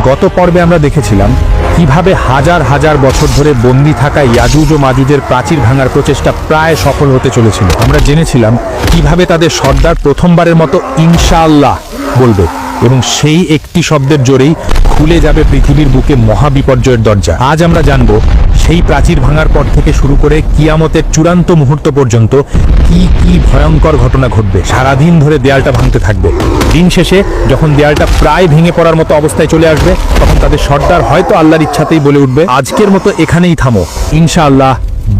গত পর্বে আমরা দেখেছিলাম কিভাবে হাজার হাজার বছর ধরে বন্দী থাকা ইয়াজুজ ও মাজুজের প্রাচীর ভাঙার প্রচেষ্টা প্রায় সফল হতে চলেছিল। আমরা জেনেছিলাম কিভাবে তাদের সর্দার প্রথমবারের মতো ইনশাআল্লাহ বলবে এবং সেই একটি শব্দের জোরেই খুলে যাবে পৃথিবীর বুকে মহাবিপর্যয়ের দরজা। আজ আমরা জানব সেই প্রাচীর ভাঙার পর থেকে শুরু করে কিয়ামতের চূড়ান্ত মুহূর্ত পর্যন্ত কি কি ভয়ঙ্কর ঘটনা ঘটবে। সারাদিন ধরে দেয়ালটা ভাঙতে থাকবে। দিন শেষে যখন দেয়ালটা প্রায় ভেঙে পড়ার মতো অবস্থায় চলে আসবে, তখন তাদের সর্দার হয়তো আল্লাহর ইচ্ছাতেই বলে উঠবে, আজকের মতো এখানেই থামো, ইনশাআল্লাহ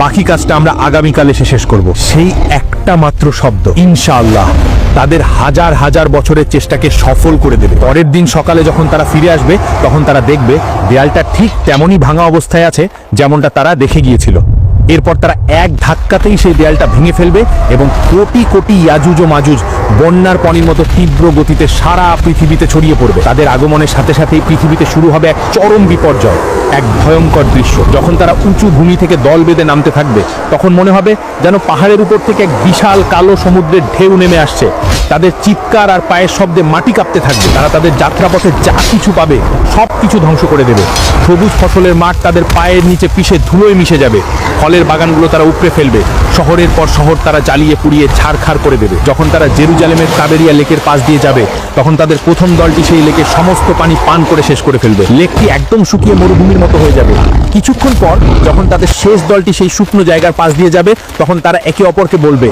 বাকি কাজটা আমরা আগামীকাল এসে শেষ করব। সেই একটা মাত্র শব্দ ইনশাআল্লাহ তাদের হাজার হাজার বছরের চেষ্টাকে সফল করে দেবে। পরের দিন সকালে যখন তারা ফিরে আসবে, তখন তারা দেখবে দেয়ালটা ঠিক তেমনই ভাঙা অবস্থায় আছে যেমনটা তারা দেখে গিয়েছিল। এরপর তারা এক ধাক্কাতেই সেই দেয়ালটা ভেঙে ফেলবে এবং কোটি কোটি ইয়াজুজ ও মাজুজ বন্যার পানির মতো তীব্র গতিতে সারা পৃথিবীতে ছড়িয়ে পড়বে। তাদের আগমনের সাথে সাথেই পৃথিবীতে শুরু হবে এক চরম বিপর্যয়, এক ভয়ঙ্কর দৃশ্য। যখন তারা উঁচু ভূমি থেকে দল বেঁধে নামতে থাকবে, তখন মনে হবে যেন পাহাড়ের উপর থেকে এক বিশাল কালো সমুদ্রের ঢেউ নেমে আসছে। তাদের চিৎকার আর পায়ের শব্দে মাটি কাঁপতে থাকবে। তারা তাদের যাত্রাপথে যা কিছু পাবে সব কিছু ধ্বংস করে দেবে। সবুজ ফসলের মাঠ তাদের পায়ের নিচে পিষে ধুলোয় মিশে যাবে। ফলের বাগানগুলো তারা উপড়ে ফেলবে। শহরের পর শহর তারা জ্বালিয়ে পুড়িয়ে ছারখার করে দেবে। যখন তারা জেরুজালেমের তাবেরিয়া লেকের পাশ দিয়ে যাবে, তখন তাদের প্রথম দলটি সেই লেকের সমস্ত পানি পান করে শেষ করে ফেলবে। লেকটি একদম শুকিয়ে মরুভূমির মতো হয়ে যাবে। কিছুক্ষণ পর যখন তাদের শেষ দলটি সেই শুকনো জায়গার পাশ দিয়ে যাবে, তখন তারা একে অপরকে বলবে,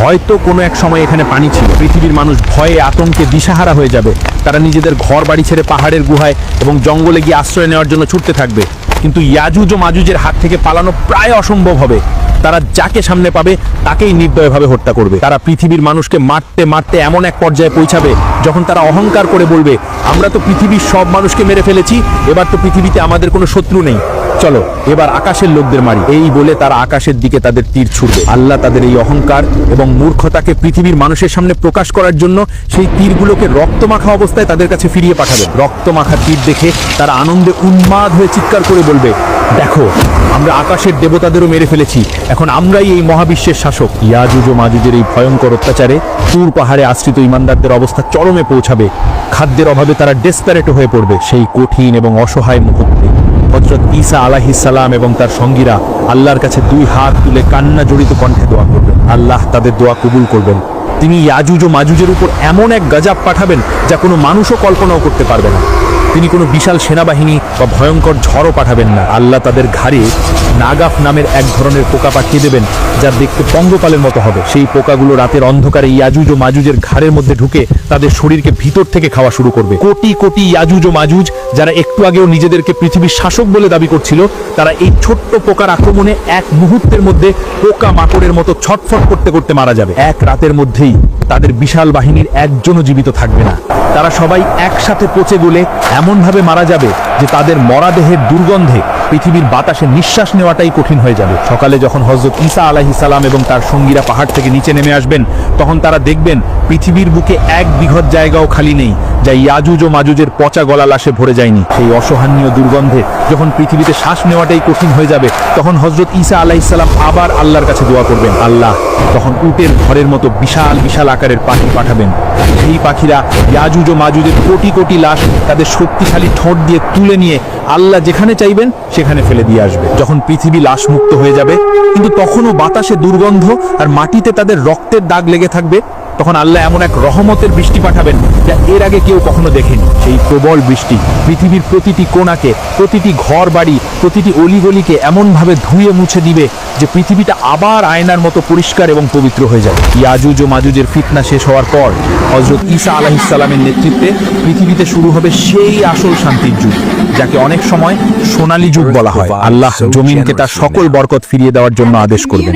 হয়তো কোনো এক সময় এখানে পানি ছিল। পৃথিবীর মানুষ ভয়ে আতঙ্কে দিশাহারা হয়ে যাবে। তারা নিজেদের ঘর বাড়ি ছেড়ে পাহাড়ের গুহায় এবং জঙ্গলে গিয়ে আশ্রয় নেওয়ার জন্য ছুটতে থাকবে। কিন্তু ইয়াজুজ ও মাজুজের হাত থেকে পালানো প্রায় অসম্ভব হবে। তারা যাকে সামনে পাবে তাকেই নির্দয়ভাবে হত্যা করবে। তারা পৃথিবীর মানুষকে মারতে মারতে এমন এক পর্যায়ে পৌঁছাবে যখন তারা অহংকার করে বলবে, আমরা তো পৃথিবীর সব মানুষকে মেরে ফেলেছি, এবার তো পৃথিবীতে আমাদের কোনো শত্রু নেই, চলো এবার আকাশের লোকদের মারি। এই বলে তারা আকাশের দিকে তাদের তীর ছুড়বে। আল্লাহ তাদের এই অহংকার এবং মূর্খতাকে পৃথিবীর মানুষের সামনে প্রকাশ করার জন্য সেই তীরগুলোকে রক্তমাখা অবস্থায় তাদের কাছে ফিরিয়ে পাঠাবেন। রক্তমাখা তীর দেখে তারা আনন্দে উন্মাদ হয়ে চিৎকার করে বলবে, দেখো আমরা আকাশের দেবতাদেরও মেরে ফেলেছি, এখন আমরাই এই মহাবিশ্বের শাসক। ইয়াজুজ ও মাজুজের এই ভয়ঙ্কর অত্যাচারে তুর পাহাড়ে আশ্রিত ইমানদারদের অবস্থা চরমে পৌঁছাবে। খাদ্যের অভাবে তারা ডেসপারেট হয়ে পড়বে। সেই কঠিন এবং অসহায় মুহূর্তে হযরত ঈসা আলাইহিস সালাম এবং তার সঙ্গীরা আল্লাহর কাছে দুই হাত তুলে কান্না জড়িত কণ্ঠে দোয়া করবেন। আল্লাহ তাদের দোয়া কবুল করবেন। তিনি ইয়াজুজ ও মাজুজের উপর এমন এক গজব পাঠাবেন যা কোনো মানুষও কল্পনাও করতে পারবে না। তিনি কোনো বিশাল সেনাবাহিনী বা ভয়ঙ্কর ঝড়ও পাঠাবেন না। আল্লাহ তাদের ঘাড়ে নাগাফ নামের এক ধরনের পোকা পাঠিয়ে দেবেন, যা দেখতে পঙ্গপালের মতো হবে। সেই পোকাগুলো রাতের অন্ধকারে ইয়াজুজ ও মাজুজের ঘাড়ের মধ্যে ঢুকে তাদের শরীরকে ভিতর থেকে খাওয়া শুরু করবে। কোটি কোটি ইয়াজুজ ও মাজুজ যারা একটু আগেও নিজেদেরকে পৃথিবীর শাসক বলে দাবি করছিল, তারা এই ছোট্ট পোকার আক্রমণে এক মুহূর্তের মধ্যে পোকা মাকড়ের মতো ছটফট করতে করতে মারা যাবে। এক রাতের মধ্যেই তাদের বিশাল বাহিনীর একজনও জীবিত থাকবে না। তারা সবাই একসাথে পচে গলে এমনভাবে মারা যাবে যে তাদের মরাদেহের দুর্গন্ধে পৃথিবীর বাতাসে নিঃশ্বাস নেওয়াটাই কঠিন হয়ে যাবে। সকালে যখন হযরত ঈসা আলাইহিস সালাম এবং তার সঙ্গীরা পাহাড় থেকে নিচে নেমে আসবেন, তখন তারা দেখবেন পৃথিবীর বুকে এক বিঘত জায়গাও খালি নেই যা ইয়াজুজ ও মাজুজের পচা গলা লাশে ভরে যায়নি। সেই অসহনীয় দুর্গন্ধে যখন পৃথিবীতে শ্বাস নেওয়াটাই কঠিন হয়ে যাবে, তখন হযরত ঈসা আলাইহিস সালাম আবার আল্লাহর কাছে দোয়া করবেন। আল্লাহ তখন উটের ঘরের মতো বিশাল বিশাল আকারের পাখি পাঠাবেন। সেই পাখিরা ইয়াজুজ ও মাজুজের কোটি কোটি লাশ তাদের শক্তিশালী ঠোঁট দিয়ে তুলে নিয়ে আল্লাহ যেখানে চাইবেন সেখানে ফেলে দিয়ে আসবে। যখন পৃথিবী লাশ মুক্ত হয়ে যাবে, কিন্তু তখনও বাতাসে দুর্গন্ধ আর মাটিতে তাদের রক্তের দাগ লেগে থাকবে, তখন আল্লাহ এমন এক রহমতের বৃষ্টি পাঠাবেন যা এর আগে কেউ কখনো দেখেনি। সেই প্রবল বৃষ্টি পৃথিবীর প্রতিটি কোণাকে, প্রতিটি ঘর বাড়ি, প্রতিটি অলিগলিকে এমনভাবে ধুয়ে মুছে দিবে যে পৃথিবীটা আবার আয়নার মতো পরিষ্কার এবং পবিত্র হয়ে যাবে। ইয়াজুজ ও মাজুজের ফিতনা শেষ হওয়ার পর হযরত ঈসা আলাইহিস সালামের নেতৃত্বে পৃথিবীতে শুরু হবে সেই আসল শান্তির যুগ, যাকে অনেক সময় সোনালী যুগ বলা হয়। আল্লাহ জমিনকে তার সকল বরকত ফিরিয়ে দেওয়ার জন্য আদেশ করবেন।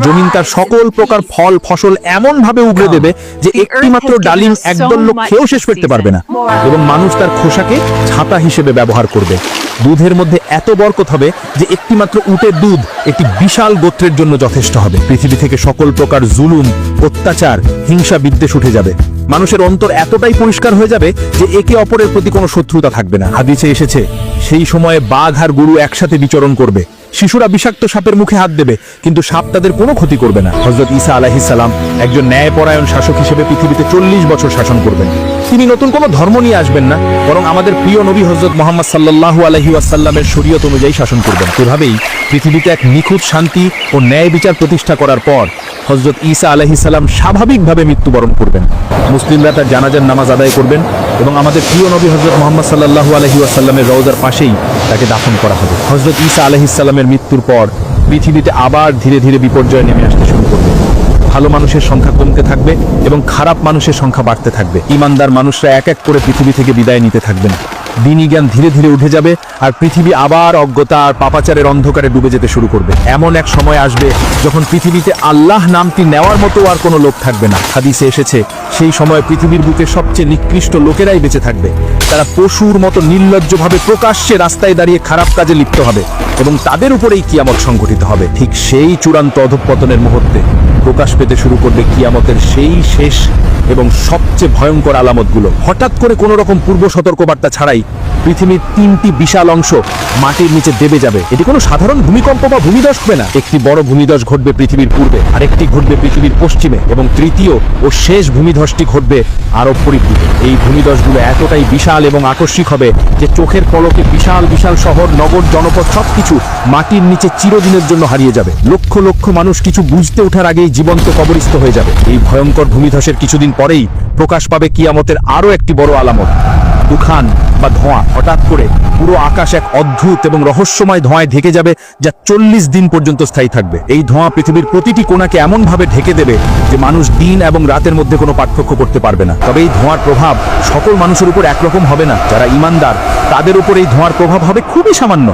জমিন তার সকল প্রকার ফল ফসল এমন ভাবে উগড়ে দেবে যে একটি মাত্র ডালিম একদল লোক খেয়েও শেষ করতে পারবে না, এবং মানুষ তার খোসাকে ছাতা হিসেবে ব্যবহার করবে। দুধের মধ্যে এত বরকত হবে যে একটি মাত্র উটের দুধ একটি বিশাল গোত্রের জন্য যথেষ্ট হবে। পৃথিবী থেকে সকল প্রকার জুলুম, অত্যাচার, হিংসা বিদ্বেষ উঠে যাবে। মানুষের অন্তর এতটাই পরিষ্কার হয়ে যাবে যে একে অপরের প্রতি কোনো শত্রুতা থাকবে না। হাদিসে এসেছে সেই সময়ে বাঘ আর গরু একসাথে বিচরণ করবে। শিশুরা বিষাক্ত সাপের মুখে হাত দেবে, কিন্তু সাপ তাদের কোনো ক্ষতি করবে না। হযরত ঈসা আলাইহিস সালাম একজন ন্যায়পরায়ণ শাসক হিসেবে পৃথিবীতে 40 বছর শাসন করবেন। তিনি নতুন কোনো ধর্ম নিয়ে আসবেন না, বরং আমাদের প্রিয় নবী হযরত মুহাম্মদ সাল্লাল্লাহু আলাইহি ওয়াসাল্লামের শরীয়ত অনুযায়ী শাসন করবেন। এভাবেই পৃথিবীতে এক নিখুঁত শান্তি ও ন্যায় বিচার প্রতিষ্ঠা করার পর হযরত ঈসা আলাইহিস সালাম স্বাভাবিকভাবে মৃত্যুবরণ করবেন। মুসলিমরা তার জানাজার নামাজ আদায় করবেন এবং আমাদের প্রিয় নবী হযরত মুহাম্মদ সাল্লাল্লাহু আলাইহি ওয়াসাল্লামের রওজার পাশেই তাকে দাফন করা হবে। হযরত ঈসা আলাইহিস সালামের মৃত্যুর পর পৃথিবীতে আবার ধীরে ধীরে বিপর্যয় নেমে আসতে শুরু করবে। ভালো মানুষের সংখ্যা কমতে থাকবে এবং খারাপ মানুষের সংখ্যা বাড়তে থাকবে। ঈমানদার মানুষরা এক এক করে পৃথিবী থেকে বিদায় নিতে থাকবেন। দ্বীনি জ্ঞান ধীরে ধীরে উঠে যাবে আর পৃথিবী আবার অজ্ঞতা আর পাপাচারের অন্ধকারে ডুবে যেতে শুরু করবে। এমন এক সময় আসবে যখন পৃথিবীতে আল্লাহ নামটি নেওয়ার মতো আর কোনো লোক থাকবে না। হাদিসে এসেছে, সেই সময় পৃথিবীর বুকে সবচেয়ে নিকৃষ্ট লোকেরাই বেঁচে থাকবে। তারা পশুর মতো নির্লজ্জভাবে প্রকাশ্যে রাস্তায় দাঁড়িয়ে খারাপ কাজে লিপ্ত হবে এবং তাদের উপরেই কিয়ামত সংঘটিত হবে। ঠিক সেই চূড়ান্ত অধঃপতনের মুহূর্তে প্রকাশ পেতে শুরু করবে কিয়ামতের সেই শেষ এবং সবচেয়ে ভয়ঙ্কর আলামতগুলো। হঠাৎ করে কোনো রকম পূর্ব সতর্কবার্তা ছাড়াই পৃথিবীর 3টি বিশাল অংশ মাটির নিচে দেবে যাবে। এটি কোনো সাধারণ ভূমিকম্প বা ভূমিধস হবে না। একটি বড় ভূমিধস ঘটবে পৃথিবীর পূর্বে, আরেকটি ঘটবে পৃথিবীর পশ্চিমে এবং তৃতীয় ও শেষ ভূমিধসটি ঘটবে আরব পরিদ্বীপে। এই ভূমিধসগুলো এতটাই বিশাল এবং আকস্মিক হবে যে চোখের পলকে বিশাল বিশাল শহর, নগর, জনপদ সবকিছু মাটির নিচে চিরদিনের জন্য হারিয়ে যাবে। লক্ষ লক্ষ মানুষ কিছু বুঝতে ওঠার আগেই জীবন্ত কবরস্থ হয়ে যাবে। এই ভয়ঙ্কর ভূমিধসের কিছুদিন পরেই প্রকাশ পাবে কিয়ামতের আরো একটি বড় আলামত, দুখান বা ধোঁয়া। হঠাৎ করে পুরো আকাশ এক অদ্ভুত এবং রহস্যময় ধোঁয়ায় ঢেকে যাবে, যা 40 দিন পর্যন্ত স্থায়ী থাকবে। এই ধোঁয়া পৃথিবীর প্রতিটি কোণাকে এমনভাবে ঢেকে দেবে যে মানুষ দিন এবং রাতের মধ্যে কোনো পার্থক্য করতে পারবে না। তবে এই ধোঁয়ার প্রভাব সকল মানুষের উপর একরকম হবে না। যারা ঈমানদার তাদের উপর এই ধোঁয়ার প্রভাব হবে খুবই সামান্য।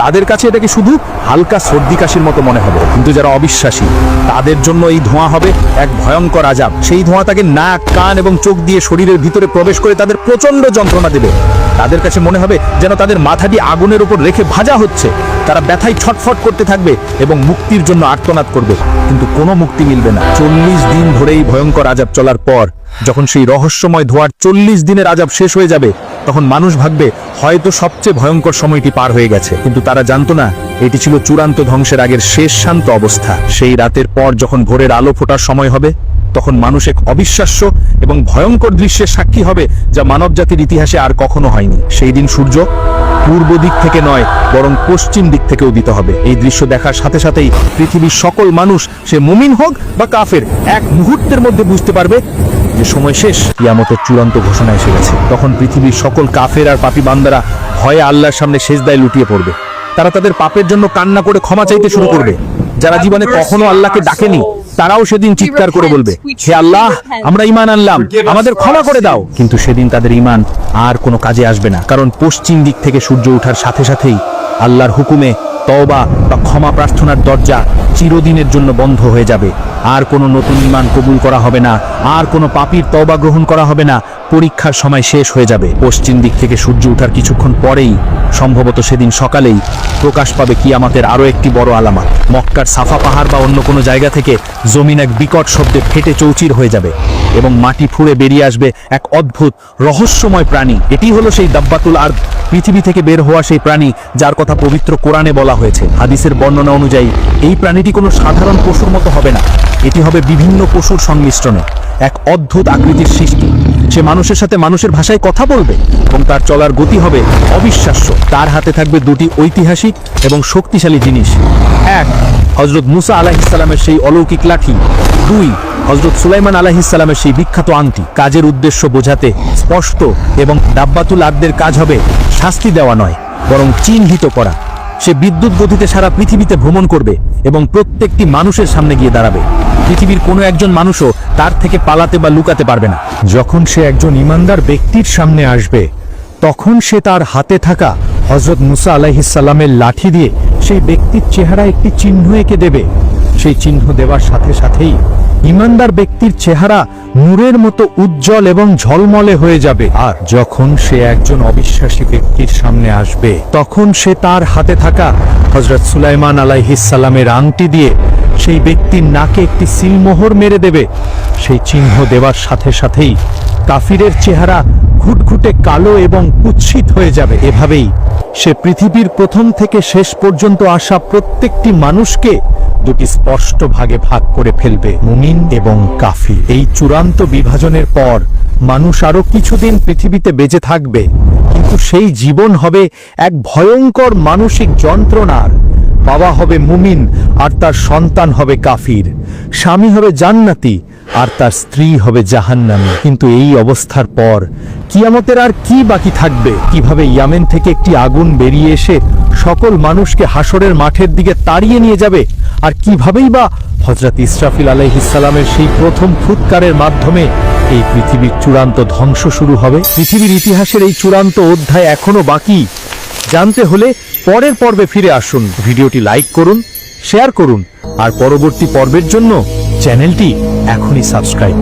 তাদের কাছে এটাকে শুধু হালকা সর্দি কাশির মতো মনে হবে। কিন্তু যারা অবিশ্বাসী তাদের জন্য এই ধোঁয়া হবে এক ভয়ঙ্কর আযাব। সেই ধোঁয়া তাকে নাক, কান এবং চোখ দিয়ে শরীরের ভিতরে প্রবেশ করে তাদের প্রচন্ড যন্ত্রণা দেবে। তাদের কাছে মনে হবে যেন তাদের মাথাটি আগুনের উপর রেখে ভাজা হচ্ছে। তারা ব্যথায় ছটফট করতে থাকবে এবং মুক্তির জন্য আর্তনাদ করবে, কিন্তু কোনো মুক্তি মিলবে না। 40 দিন ধরে এই ভয়ঙ্কর আযাব চলার পর যখন সেই রহস্যময় ধোঁয়ার 40 দিনের আযাব শেষ হয়ে যাবে, তখন মানুষ ভাববে হয়তো সবচেয়ে ভয়ঙ্কর সময়টি পার হয়ে গেছে। কিন্তু তারা জানতো না এটি ছিল চূড়ান্ত ধ্বংসের আগের শেষ শান্ত অবস্থা। সেই রাতের পর যখন ভোরের আলো ফোটার সময় হবে, তখন মানুষ এক অবিশ্বাস্য এবং ভয়ঙ্কর দৃশ্যের সাক্ষী হবে যা মানবজাতির ইতিহাসে আর কখনো হয়নি। সেই দিন সূর্য পূর্ব দিক থেকে নয়, বরং পশ্চিম দিক থেকে উদিত হবে। এই দৃশ্য দেখার সাথে সাথেই পৃথিবীর সকল মানুষ, সে মুমিন হোক বা কাফের, এক মুহূর্তের মধ্যে বুঝতে পারবে যে সময় শেষ, কিয়ামতের চূড়ান্ত ঘোষণা এসে গেছে। তখন পৃথিবীর সকল কাফের আর পাপী বান্দারা ভয়ে আল্লাহর সামনে সেজদায় লুটিয়ে পড়বে। তারা তাদের পাপের জন্য কান্না করে ক্ষমা চাইতে শুরু করবে। যারা জীবনে কখনো আল্লাহকে ডাকেনি তারাও সেদিন চিৎকার করে বলবে, হে আল্লাহ, আমরা ঈমান আনলাম, আমাদের ক্ষমা করে দাও। কিন্তু সেদিন তাদের ঈমান আর কোনো কাজে আসবে না, কারণ পশ্চিম দিক থেকে সূর্য ওঠার সাথে সাথেই আল্লাহর হুকুমে তওবা বা ক্ষমা প্রার্থনার দরজা চিরদিনের জন্য বন্ধ হয়ে যাবে। আর কোনো নতুন ঈমান কবুল করা হবে না, আর কোনো পাপীর তওবা গ্রহণ করা হবে না। পরীক্ষার সময় শেষ হয়ে যাবে। পশ্চিম দিক থেকে সূর্য ওঠার কিছুক্ষণ পরেই, সম্ভবত সেদিন সকালেই, প্রকাশ পাবে কিয়ামতের আরো একটি বড় আলামত। মক্কার সাফা পাহাড় বা অন্য কোনো জায়গা থেকে জমিন এক বিকট শব্দে ফেটে চৌচির হয়ে যাবে এবং মাটি ফুঁড়ে বেরিয়ে আসবে এক অদ্ভুত রহস্যময় প্রাণী। এটি হলো সেই দাব্বাতুল আরদ, পৃথিবী থেকে বের হওয়া সেই প্রাণী যার কথা পবিত্র কোরআনে বলা হয়েছে। হাদিসের বর্ণনা অনুযায়ী এই প্রাণীটি কোনো সাধারণ পশুর মতো হবে না, এটি হবে বিভিন্ন পশুর সংমিশ্রণে এক অদ্ভুত আকৃতির সৃষ্টি। সে মানুষের সাথে মানুষের ভাষায় কথা বলবে এবং তার চলার গতি হবে অবিশ্বাস্য। তার হাতে থাকবে দুটি ঐতিহাসিক এবং শক্তিশালী জিনিস। এক, হযরত মুসা আলাইহিস সালামের সেই অলৌকিক লাঠি। দুই, হযরত সুলাইমান আলাইহিস সালামের সেই বিখ্যাত আংটি। কাজের উদ্দেশ্য বোঝাতে স্পষ্ট এবং দাব্বাতুল আরদের কাজ হবে শাস্তি দেওয়া নয়, বরং চিহ্নিত করা। সে বিদ্যুৎ গতিতে সারা পৃথিবীতে ভ্রমণ করবে এবং প্রত্যেকটি মানুষের সামনে গিয়ে দাঁড়াবে। পৃথিবীর কোনো একজন মানুষও তার থেকে পালাতে বা লুকাতে পারবে না। যখন সে একজন ঈমানদার ব্যক্তির সামনে আসবে, তখন সে তার হাতে থাকা হযরত মুসা আলাইহিস সালামের লাঠি দিয়ে সেই ব্যক্তির চেহারা একটি চিহ্ন এঁকে দেবে। সেই চিহ্ন দেওয়ার সাথে সাথেই ঈমানদার ব্যক্তির চেহারা নূরের মতো উজ্জ্বল এবং ঝলমলে হয়ে যাবে। আর যখন সে একজন অবিশ্বাসী ব্যক্তির সামনে আসবে, তখন সে তার হাতে থাকা হযরত সুলাইমান আলাইহিস সালামের আংটি দিয়ে সেই ব্যক্তির নাকে একটি সিলমোহর মেরে দেবে। সেই চিহ্ন দেওয়ার সাথে সাথেই কাফিরের চেহারা ঘুটঘুটে কালো এবং কুৎসিত হয়ে যাবে। এভাবেই সে পৃথিবীর প্রথম থেকে শেষ পর্যন্ত আসা প্রত্যেকটি মানুষকে দুটি স্পষ্ট ভাগে ভাগ করে ফেলবে, মুমিন এবং কাফির। এই চূড়ান্ত বিভাজনের পর মানুষ আরো কিছুদিন পৃথিবীতে বেঁচে থাকবে, কিন্তু সেই জীবন হবে এক ভয়ঙ্কর মানসিক যন্ত্রণার। বাবা হবে মুমিন আর তার সন্তান হবে কাফির, স্বামী হবে জান্নাতি আর তার স্ত্রী হবে জাহান্নামী। কিন্তু এই অবস্থার পর কিয়ামতের আর কি বাকি থাকবে? কিভাবে ইয়ামেন থেকে একটি আগুন বেরিয়ে এসে সকল মানুষকে হাসরের মাঠের দিকে তাড়িয়ে নিয়ে যাবে? আর কিভাবেই বা হযরত ইসরাফিল আলাইহিস সালামের সেই প্রথম ফুৎকারের মাধ্যমে এই পৃথিবীর চূড়ান্ত ধ্বংস শুরু হবে? পৃথিবীর ইতিহাসের এই চূড়ান্ত অধ্যায় এখনো বাকি। জানতে হলে পরের পর্বে ফিরে আসুন। ভিডিওটি লাইক করুন, শেয়ার করুন আর পরবর্তী পর্বের জন্য চ্যানেলটি এখনই সাবস্ক্রাইব